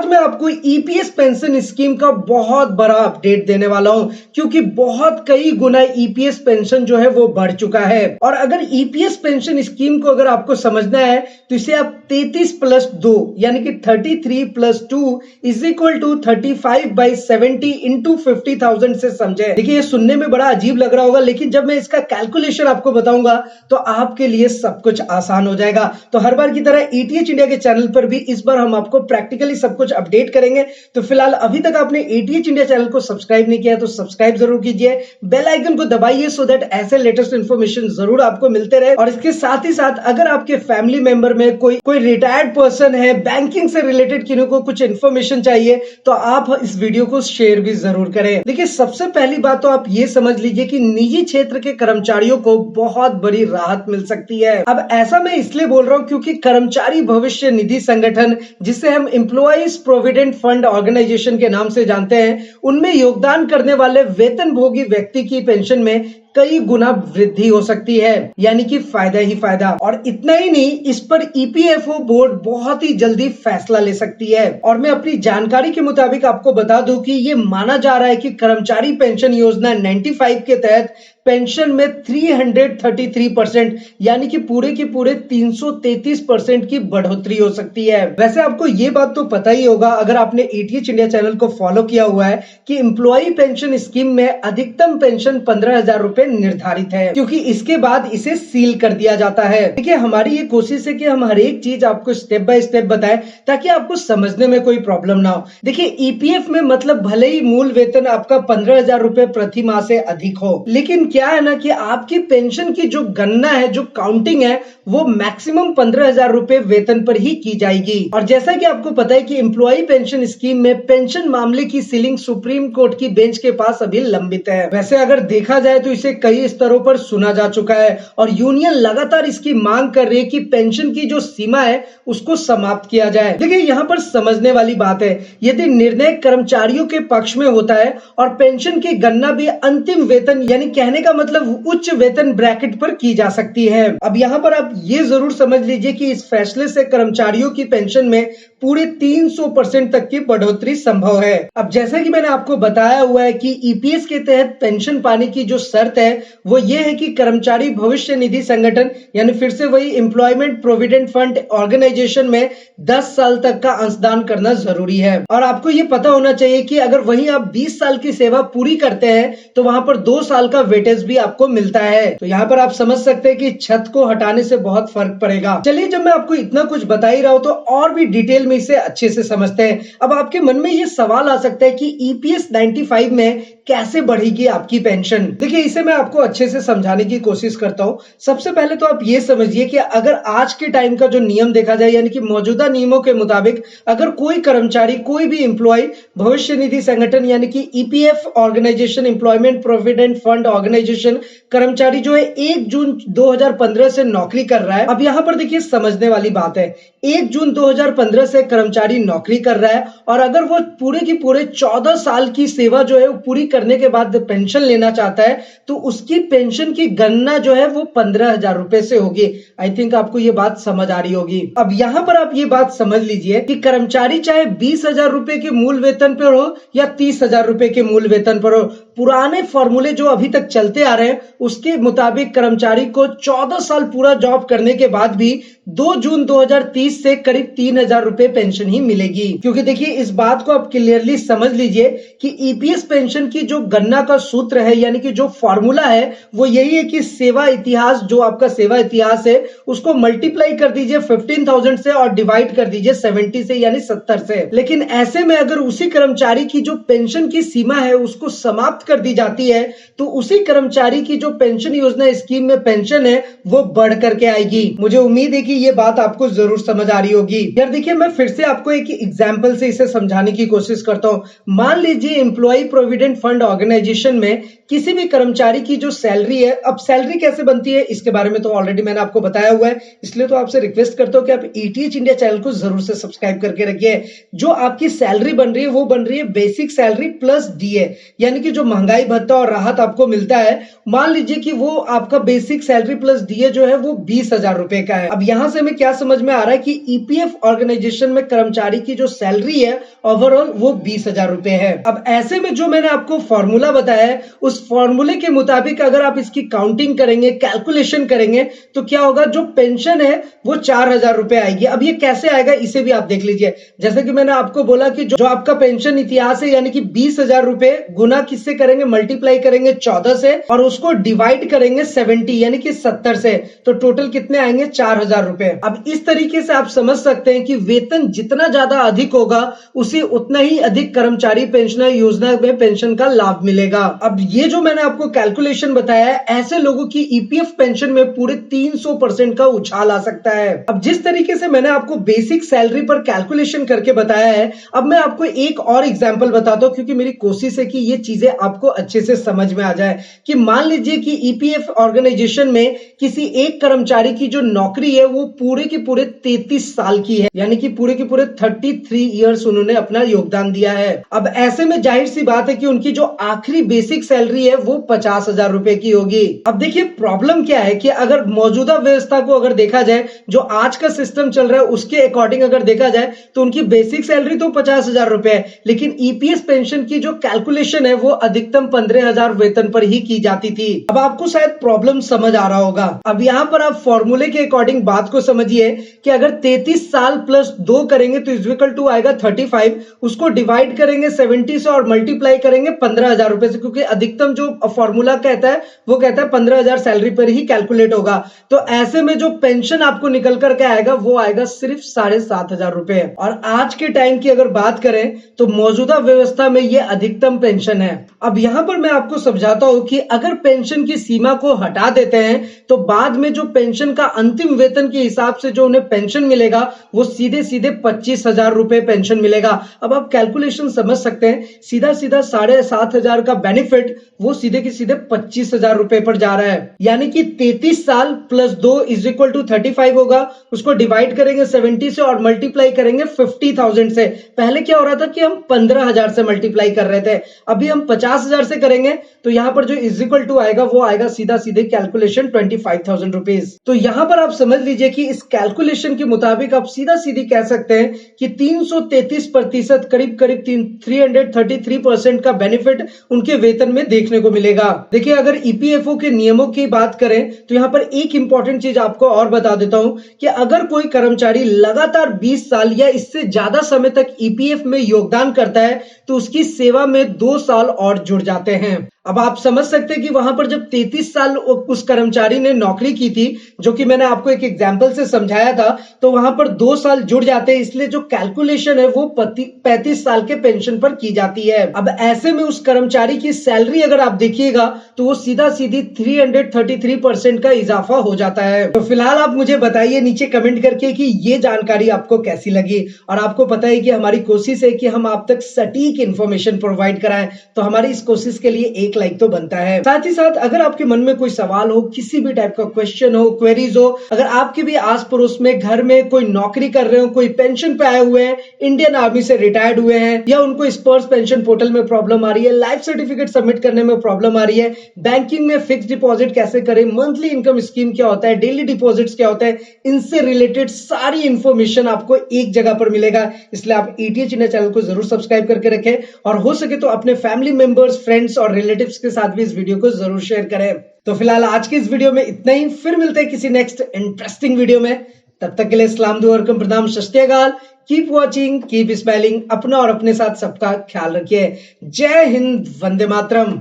आज मैं आपको ईपीएस पेंशन स्कीम का बहुत बड़ा अपडेट देने वाला हूं, क्योंकि बहुत कई गुना ईपीएस पेंशन जो है वो बढ़ चुका है। और अगर ईपीएस पेंशन स्कीम को अगर आपको समझना है तो इसे आप 33+2 यानी कि 33+2 इज इक्वल टू 35/70 इंटू 50,000 से समझे। देखिए, ये सुनने में बड़ा अजीब लग रहा होगा, लेकिन जब मैं इसका कैलकुलेशन आपको बताऊंगा तो आपके लिए सब कुछ आसान हो जाएगा। तो हर बार की तरह ईटीएच इंडिया के चैनल पर भी इस बार हम आपको प्रैक्टिकली सब कुछ अपडेट करेंगे। तो फिलहाल अभी तक आपने ईटीएच इंडिया चैनल को सब्सक्राइब नहीं किया तो सब्सक्राइब जरूर कीजिए, बेल आइकन को दबाइए सो दैट ऐसे लेटेस्ट इंफॉर्मेशन जरूर आपको मिलते रहे। और इसके साथ ही साथ अगर आपके फैमिली मेंबर में कोई रिटायर्ड पर्सन है, बैंकिंग से रिलेटेड किन्हीं को कुछ इंफॉर्मेशन चाहिए, तो आप इस वीडियो को शेयर भी जरूर करें। देखिए, सबसे पहली बात तो आप ये समझ लीजिए कि निजी क्षेत्र के कर्मचारियों को बहुत बड़ी राहत मिल सकती है। अब ऐसा मैं इसलिए बोल रहा हूं क्योंकि कर्मचारी भविष्य निधि संगठन, जिसे हम एम्प्लॉइज प्रोविडेंट फंड ऑर्गेनाइजेशन के नाम से जानते हैं, उनमें योगदान करने वाले वेतनभोगी व्यक्ति की पेंशन में कई गुना वृद्धि हो सकती है, यानी कि फायदा ही फायदा। और इतना ही नहीं, इस पर ईपीएफओ बोर्ड बहुत ही जल्दी फैसला ले सकती है। और मैं अपनी जानकारी के मुताबिक आपको बता दूं कि ये माना जा रहा है कि कर्मचारी पेंशन योजना 95 के तहत पेंशन में 333% यानी कि पूरे के पूरे 333% की बढ़ोतरी हो सकती है। वैसे आपको ये बात तो पता ही होगा अगर आपने ईटीएच इंडिया चैनल को फॉलो किया हुआ है कि एम्प्लॉई पेंशन स्कीम में अधिकतम पेंशन 15,000 रुपए निर्धारित है, क्योंकि इसके बाद इसे सील कर दिया जाता है। देखिए, हमारी ये कोशिश है कि हम हर एक चीज आपको स्टेप बाय स्टेप बताएं ताकि आपको समझने में कोई प्रॉब्लम ना हो। देखिए, ईपीएफ में मतलब भले ही मूल वेतन आपका 15,000 रुपए प्रति माह से अधिक हो, लेकिन क्या है ना कि आपकी पेंशन की जो गणना है, जो काउंटिंग है, वो मैक्सिमम 15,000 रुपए वेतन पर ही की जाएगी। और जैसा कि आपको पता है कि एम्प्लॉई पेंशन स्कीम में पेंशन मामले की सीलिंग सुप्रीम कोर्ट की बेंच के पास अभी लंबित है। वैसे अगर देखा जाए तो इसे कई स्तरों पर सुना जा चुका है और यूनियन लगातार इसकी मांग कर रही है कि पेंशन की जो सीमा है उसको समाप्त किया जाए। देखिए, यहाँ पर समझने वाली बात है, यदि निर्णय कर्मचारियों के पक्ष में होता है और पेंशन की गणना भी अंतिम वेतन यानी कहने का मतलब उच्च वेतन ब्रैकेट पर की जा सकती है। अब यहाँ पर आप ये जरूर समझ लीजिए कि इस फैसले से कर्मचारियों की पेंशन में पूरे 300% तक की बढ़ोतरी संभव है। अब जैसा कि मैंने आपको बताया हुआ है कि ईपीएस के तहत पेंशन पाने की जो शर्त है वो ये है कि कर्मचारी भविष्य निधि संगठन यानी फिर से वही एम्प्लॉयमेंट प्रोविडेंट फंड ऑर्गेनाइजेशन में 10 साल तक का अंशदान करना जरूरी है। और आपको ये पता होना चाहिए कि अगर वहीं आप 20 साल की सेवा पूरी करते हैं तो वहां पर 2 साल का वेटेज भी आपको मिलता है। तो यहाँ पर आप समझ सकते हैं कि छत को हटाने से बहुत फर्क पड़ेगा। चलिए, जब मैं आपको इतना कुछ बता ही रहा हूं तो और भी डिटेल में इसे अच्छे से समझते हैं। अब आपके मन में ये सवाल आ सकता है कि ईपीएस 95 में कैसे बढ़ेगी आपकी पेंशन। देखिए, इसे मैं आपको अच्छे से समझाने की कोशिश करता हूं। सबसे पहले तो आप ये समझिए कि अगर आज के टाइम का जो नियम देखा जाए यानी कि मौजूदा नियमों के मुताबिक अगर कोई कर्मचारी, कोई भी एम्प्लॉय भविष्य निधि संगठन यानी कि EPF organisation, employment provident fund organisation कर्मचारी जो है 1 जून 2015 से नौकरी कर रहा है। अब यहाँ पर देखिए, समझने वाली बात है, 1 जून 2015 से कर्मचारी नौकरी कर रहा है और अगर वो पूरे की पूरे 14 साल की सेवा जो है वो पूरी करने के बाद पेंशन लेना चाहता है तो उसकी पेंशन की गणना जो है वो 15,000 रुपए से होगी। आई थिंक आपको ये बात समझ आ रही होगी। अब यहाँ पर आप ये बात समझ लीजिए कि कर्मचारी चाहे 20,000 रुपए के मूल वेतन पर हो या 30,000 रुपए के मूल वेतन पर हो, पुराने फॉर्मूले जो अभी तक चलते आ रहे हैं उसके मुताबिक कर्मचारी को 14 साल पूरा जॉब करने के बाद भी 2 जून 2030 से करीब 3,000 रुपए पेंशन ही मिलेगी। क्योंकि देखिए, इस बात को आप क्लियरली समझ लीजिए कि ईपीएस पेंशन की जो गणना का सूत्र है यानी कि जो फॉर्मूला है वो यही है कि सेवा इतिहास, जो आपका सेवा इतिहास है उसको मल्टीप्लाई कर दीजिए 15,000 से और डिवाइड कर दीजिए 70 से यानी 70 से। लेकिन ऐसे में अगर उसी कर्मचारी की जो पेंशन की सीमा है उसको समाप्त कर दी जाती है तो उसी कर्मचारी की जो पेंशन योजना स्कीम में पेंशन है वो बढ़ करके आएगी। मुझे उम्मीद है कि ये बात आपको जरूर समझ आ रही होगी। यार देखिए, मैं फिर से आपको एक एग्जांपल से इसे समझाने की कोशिश करता हूं। मान लीजिए एम्प्लॉय प्रोविडेंट फंड ऑर्गेनाइजेशन में किसी भी कर्मचारी की जो सैलरी है, अब सैलरी कैसे बनती है इसके बारे में तो ऑलरेडी मैंने आपको बताया हुआ है, इसलिए तो आपसे रिक्वेस्ट करता हूं कि आप ईटीएच इंडिया चैनल को जरूर से सब्सक्राइब करके रखिए। जो आपकी सैलरी बन रही है वो बन रही है बेसिक सैलरी प्लस डीए, यानी कि जो महंगाई भत्ता और राहत आपको मिलता है, मान लीजिए कि वो आपका बेसिक सैलरी प्लस डीए जो है वो 20,000 रुपए का है। अब यहाँ से हमें क्या समझ में आ रहा है कि ईपीएफ ऑर्गेनाइजेशन में कर्मचारी की जो सैलरी है ओवरऑल वो 20,000 रुपए है। अब ऐसे में जो मैंने आपको फॉर्मूला बताया है, उस फॉर्मूले के मुताबिक अगर आप इसकी काउंटिंग करेंगे, कैलकुलेशन करेंगे, तो क्या होगा, जो पेंशन है वो 4,000 रुपए आएगी। अब ये कैसे आएगा इसे भी आप देख लीजिए। जैसे कि मैंने आपको बोला कि जो आपका पेंशन इतिहास है यानी कि 20,000 रुपए गुना किससे करेंगे, मल्टीप्लाई करेंगे 14 से और उसको डिवाइड करेंगे 70 यानी कि 70 से, तो टोटल कितने आएंगे, 4,000 रुपए। अब इस तरीके से आप समझ सकते हैं कि वेतन जितना ज्यादा अधिक होगा उसे उतना ही अधिक कर्मचारी पेंशन योजना में पेंशन का लाभ मिलेगा। अब ये जो मैंने आपको कैलकुलेशन बताया है, ऐसे लोगों की ईपीएफ पेंशन में पूरे 300% का उछाल आ सकता है। अब जिस तरीके से मैंने आपको बेसिक सैलरी पर कैलकुलेशन करके बताया है, अब मैं आपको एक और एग्जांपल बताता हूं, क्योंकि मेरी कोशिश है कि ये चीजें आपको अच्छे से समझ में आ जाए। कि मान लीजिए कि ईपीएफ ऑर्गेनाइजेशन में किसी एक कर्मचारी की जो नौकरी है वो पूरे के पूरे 33 साल की है, यानी कि पूरे के पूरे 33 इयर्स उन्होंने अपना योगदान दिया है। अब ऐसे में जाहिर सी बात है कि उनकी जो आखिरी बेसिक सैलरी है वो 50,000 रुपए की होगी। अब देखिए प्रॉब्लम क्या है कि अगर मौजूदा व्यवस्था को अगर देखा जाए, जो आज का सिस्टम चल रहा है उसके अकॉर्डिंग अगर देखा जाए, तो उनकी बेसिक सैलरी तो 50,000 रुपए है, लेकिन ईपीएस पेंशन की जो कैलकुलेशन है वो अधिकतम 15,000 वेतन पर ही की जाती थी। अब आपको शायद प्रॉब्लम समझ आ रहा होगा। अब यहाँ पर आप फॉर्मूले के अकॉर्डिंग बात को समझिए कि अगर 33 साल प्लस 2 करेंगे तो इक्वल टू आएगा 35, उसको डिवाइड करेंगे 70 से और मल्टीप्लाई करेंगे 15,000 रुपए से, क्योंकि अधिकतम जो फॉर्मूला कहता है वो कहता है 15,000 सैलरी पर ही कैलकुलेट होगा। तो ऐसे में जो पेंशन आपको निकल करके आएगा वो आएगा सिर्फ 7,500 रुपए। और आज के टाइम की अगर बात करें तो मौजूदा व्यवस्था में ये अधिकतम पेंशन है। अब यहां पर मैं आपको समझाता हूं कि अगर पेंशन की सीमा को हटा देते हैं तो बाद में जो पेंशन का अंतिम वेतन के हिसाब से जो उन्हें पेंशन मिलेगा वो सीधे सीधे 25,000 रुपए पेंशन मिलेगा। अब आप कैलकुलेशन समझ सकते हैं, सीधा सीधा 7,500 का बेनिफिट वो सीधे के सीधे 25,000 रुपए पर जा रहा है, यानी कि 33 साल प्लस 2 इज इक्वल टू 35 होगा, उसको डिवाइड करेंगे 70 से और मल्टीप्लाई करेंगे 50,000 से। पहले क्या हो रहा था कि हम 15,000 से मल्टीप्लाई कर रहे थे, अभी हम 50,000 से करेंगे तो यहां पर जो इज इक्वल टू आएगा वो आएगा सीधा सीधे कैलकुलेशन 25,000 रुपीज। तो यहां पर आप समझ लीजिए कि इस कैलकुलेशन के मुताबिक आप सीधा सीधी कह सकते हैं कि 333% करीब करीब 333% का बेनिफिट उनके वेतन में देखने को मिलेगा। देखिए अगर ईपीएफओ के नियमों की बात करें तो यहां पर एक इंपॉर्टेंट चीज आपको और बता देता हूं कि अगर कोई कर्मचारी लगातार 20 साल या इससे ज्यादा समय तक ईपीएफ में योगदान करता है तो उसकी सेवा में 2 साल और जुड़ जाते हैं। अब आप समझ सकते हैं कि वहां पर जब 33 साल उस कर्मचारी ने नौकरी की थी, जो कि मैंने आपको एक एग्जांपल से समझाया था, तो वहां पर 2 साल जुड़ जाते हैं, इसलिए जो कैलकुलेशन है वो 35 साल के पेंशन पर की जाती है। अब ऐसे में उस कर्मचारी की सैलरी अगर आप देखिएगा तो वो सीधा सीधी 333% का इजाफा हो जाता है। तो फिलहाल आप मुझे बताइए नीचे कमेंट करके कि ये जानकारी आपको कैसी लगी। और आपको पता है कि हमारी कोशिश है कि हम आप तक सटीक इंफॉर्मेशन प्रोवाइड कराएं, तो हमारी इस कोशिश के लिए एक लाइक तो बनता है। साथ ही साथ अगर आपके मन में कोई सवाल हो, किसी भी टाइप का क्वेश्चन हो, क्वेरीज हो, अगर आपके भी आस पड़ोस में घर में कोई नौकरी कर रहे हो, कोई पेंशन पे आए हुए हैं, इंडियन आर्मी से रिटायर्ड हुए हैं, या उनको स्पर्श पेंशन पोर्टल में प्रॉब्लम आ रही है, लाइफ सर्टिफिकेट सबमिट करने में प्रॉब्लम आ रही है, बैंकिंग में फिक्स डिपॉजिट कैसे करें, मंथली इनकम स्कीम क्या होता है, डेली डिपॉजिट्स क्या होता है, इनसे रिलेटेड सारी इंफॉर्मेशन आपको एक जगह पर मिलेगा। इसलिए आप ईटीएच इंडिया चैनल को जरूर सब्सक्राइब करके रखें और हो सके तो अपने फैमिली मेंबर्स, फ्रेंड्स और रिलेटिव्स के साथ भी इस वीडियो को जरूर शेयर करें। तो फिलहाल आज के इस वीडियो में इतना ही, फिर मिलते हैं किसी नेक्स्ट इंटरेस्टिंग वीडियो में। तब तक के लिए सलाम दुआ और प्रणाम, सत श्री अकाल, कीप वॉचिंग, कीप स्माइलिंग, अपना और अपने साथ सबका ख्याल रखिए। जय हिंद, वंदे मातरम।